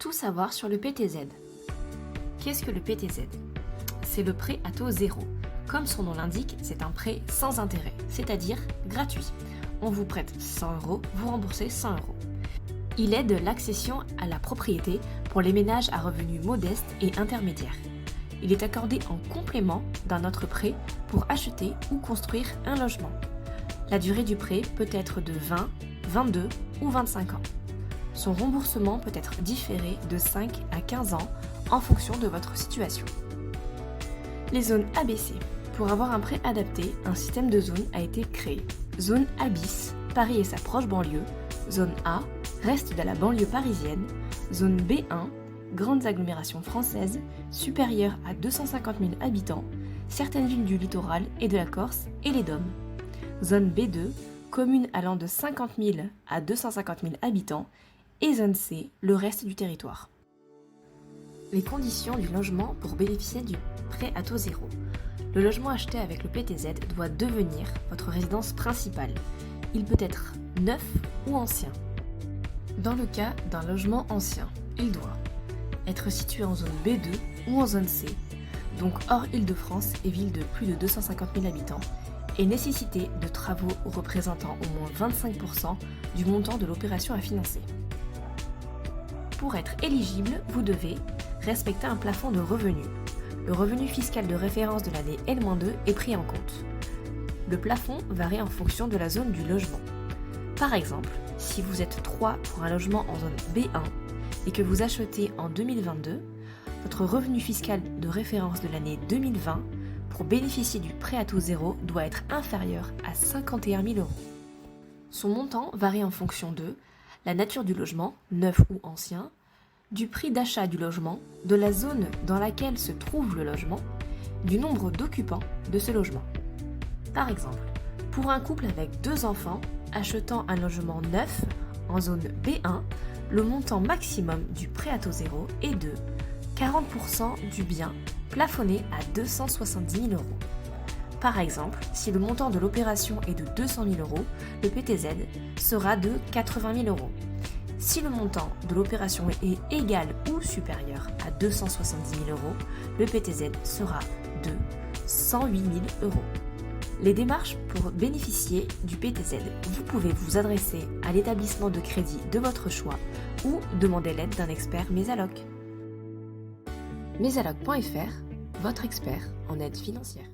Tout savoir sur le PTZ. Qu'est-ce que le PTZ? C'est le prêt à taux zéro. Comme son nom l'indique, c'est un prêt sans intérêt, c'est-à-dire gratuit. On vous prête 100 €, vous remboursez 100 €. Il aide l'accession à la propriété pour les ménages à revenus modestes et intermédiaires. Il est accordé en complément d'un autre prêt pour acheter ou construire un logement. La durée du prêt peut être de 20, 22 ou 25 ans. Son remboursement peut être différé de 5 à 15 ans en fonction de votre situation. Les zones ABC. Pour avoir un prêt adapté, un système de zones a été créé. Zone A bis, Paris et sa proche banlieue. Zone A, reste de la banlieue parisienne. Zone B1, grandes agglomérations françaises, supérieures à 250 000 habitants, certaines villes du littoral et de la Corse et les DOM. Zone B2, communes allant de 50 000 à 250 000 habitants, et zone C, le reste du territoire. Les conditions du logement pour bénéficier du prêt à taux zéro. Le logement acheté avec le PTZ doit devenir votre résidence principale. Il peut être neuf ou ancien. Dans le cas d'un logement ancien, il doit être situé en zone B2 ou en zone C, donc hors Île-de-France et villes de plus de 250 000 habitants, et nécessiter de travaux représentant au moins 25% du montant de l'opération à financer. Pour être éligible, vous devez respecter un plafond de revenus. Le revenu fiscal de référence de l'année N-2 est pris en compte. Le plafond varie en fonction de la zone du logement. Par exemple, si vous êtes 3 pour un logement en zone B1 et que vous achetez en 2022, votre revenu fiscal de référence de l'année 2020 pour bénéficier du prêt à taux zéro doit être inférieur à 51 000 €. Son montant varie en fonction de la nature du logement, neuf ou ancien, du prix d'achat du logement, de la zone dans laquelle se trouve le logement, du nombre d'occupants de ce logement. Par exemple, pour un couple avec 2 enfants achetant un logement neuf en zone B1, le montant maximum du prêt à taux zéro est de 40% du bien plafonné à 270 000 €. Par exemple, si le montant de l'opération est de 200 000 €, le PTZ sera de 80 000 €. Si le montant de l'opération est égal ou supérieur à 270 000 €, le PTZ sera de 108 000 €. Les démarches pour bénéficier du PTZ, vous pouvez vous adresser à l'établissement de crédit de votre choix ou demander l'aide d'un expert Mesalloc. Mesalloc.fr, votre expert en aide financière.